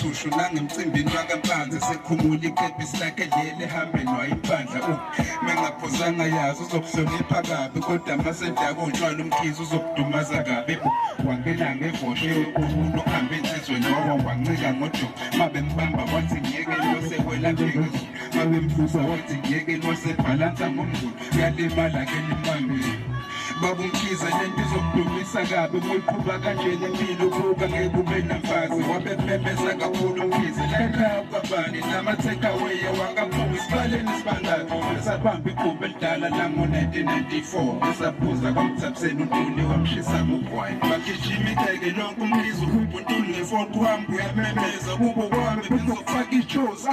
uthushu nangemcimbini wakampanzi sekhumula ikepisi lakhe leli ehambeni wayiphandla mengaphuzanga yazi uzokuhlonipha kabi kodwa masendakonjwala umkhizi uzokudumaza kabi wangena ngevoshe yokuhulu uhambe insizweni wawancika ngoduku mabembamba wathi ngiyeke losekwela phezulu mabemvusa wathi ngiyeke losebhalansa ngomngulu yalimala ke nimbambile babumkhize lento izokudumisa kabi muyiqhuba kanjena impilo ubuka ngeke ube namfazi wabememeza kakhulu umkhize lekhaya kwabani nama-takeaway wangaphumi isibaleni isibandayo esabamba igumbi elidala lango-1994 esaphuza kwamthapseni untuli wamshisa ngogwayi bagijima iteke lonke umkhize uhubha untuli ngefoni kuhamba uyamemeza kubo kwami bezofaka ijozi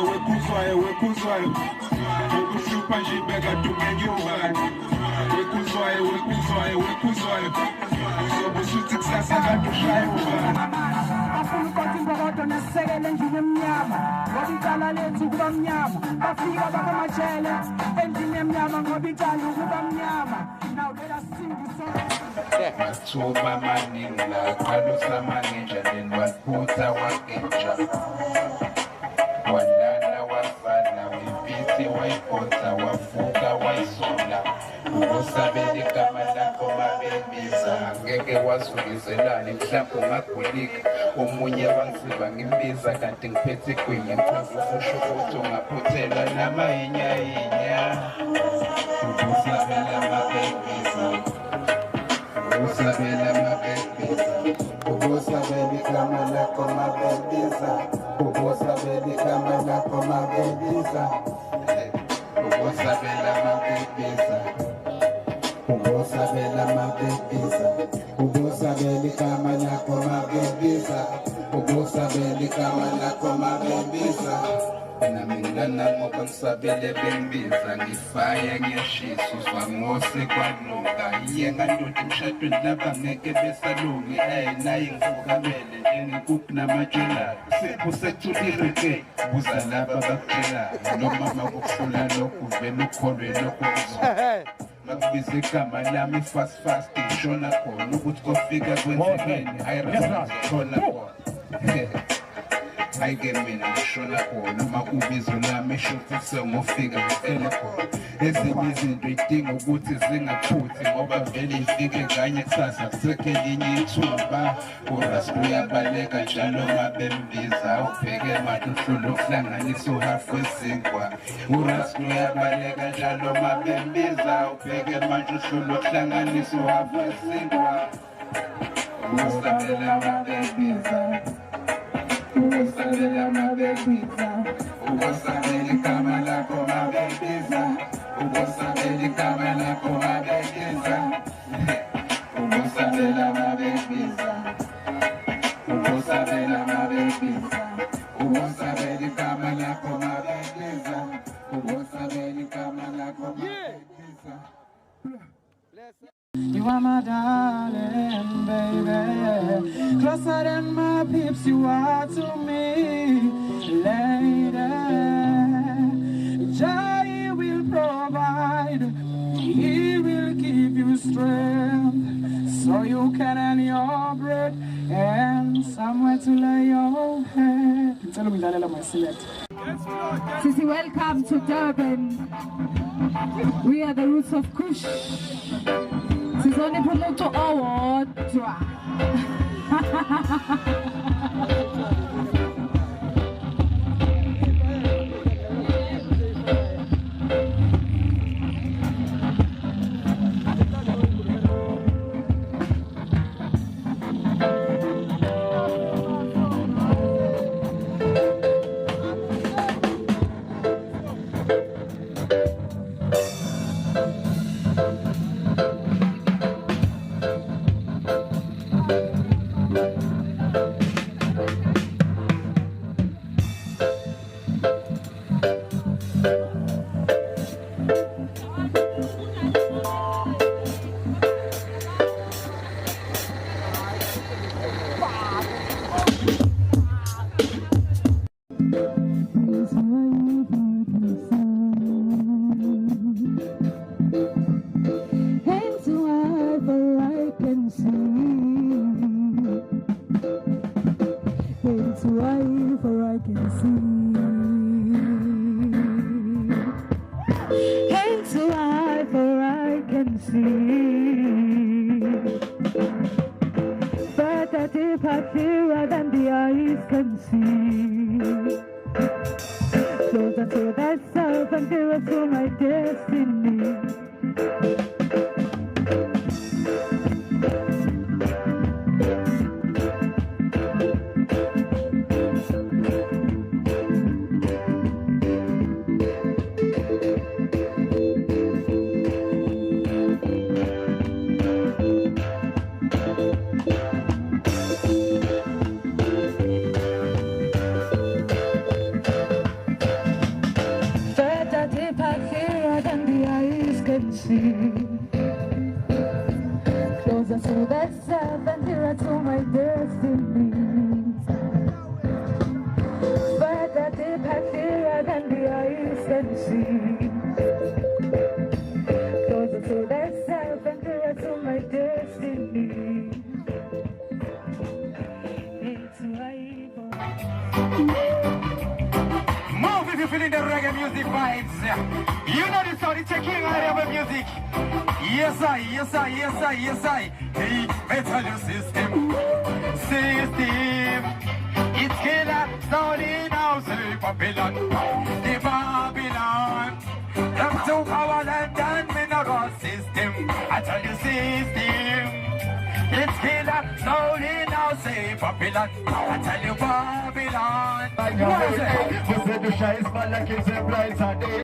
wekuzwayo ukuhlupha nje bekadumengiyobani wekuzwayo uzobe usuthi kusasa kade ushaye ubani afuna ukoti imbokodo nesisekelo endlini emnyama ngoba icala lethu kuba mnyama bafika bakamajele endlini emnyama ngoba icala ukuba mnyama now let us sing the song mathuba amaningi la qala usamangenja then waphutha wagenja walala wafana wempisi wayiphotha wavuka wayisola usabela igama lakho mabembiza ngeke wasukizelani mhlawumbe ungagulika omunye wangiziba ngimbiza kanti ngiphethe igwinya mchaza usho ukuthi ungaphuthelwa namahinyahinya usabela mabembiza ubusabela igama lakho mabembiza ubusabela igama lakho mabembiza ubusabela mabembiza ubusabela mabembiza ubusabela igama lakho mabembiza ubusabela igama lakho mabembiza nami ngilana ngoba ngisabele bembiza ngifaya ngiyashisa uzwa ngose kwaluka iye ngandoda emshadweni laba ngeke besalungi naye ngivukabele njengekuphi namatshelayo sepho sethulile ke buza laba bakutshelayo noma makuhlula lokhu vele ukholwe lokhu makubiza igama lami fast ngishona khona ukuthi kofika kwenzekeni ayirasazithola khona ayike mina ngishona khona uma ubizo lami eshothi sengofika ngifele khona ezinye izinto idinga ukuthi zingaphuthi ngoba vele ifike kanye kusasa kusekho elinye ithuba urasi uyabaleka njalo mabembiza ubheke manje uhlolo ukuhlanganisa uhafu wezinkwa urasi uyabaleka njalo mabembiza ubheke manje uhlolo ukuhlanganisa uhafu wezinkwa usabela mabembiza ubusabela mabembiza ubusabela igama lakho mabembiza ubusabela igama lakho mabembiza ubusabela mabembiza ubusabela mabembiza ubusabela igama lakho mabembiza ubusabela igama lakho mabembiza. You are my darling, baby. Closer than my peeps, you are to me, lady. Jah will provide, He will give you strength, so you can earn your bread and somewhere to lay your head. Sisi, welcome to Durban. We are the roots of Kush. Sizonipha umuntu owodwa. Into high for I can see. Into high for I can see. Better deep clearer than the eyes can see. Closer to thyself and nearer to my destiny. Closer to thyself and nearer to my destiny. Further deeper, clearer than the eyes can see. Closer to thyself and nearer to my destiny. Move if you're feeling the reggae music vibes. You know the sound, it's a king of reggae music. Yes, I. Hey, metal system. It's killer, slowly now, say Babylon. The Babylon. Them two power London mineral system. I tell you system. It's killer, slowly now, say Babylon. I tell you Babylon. Você do chá espalha que você blind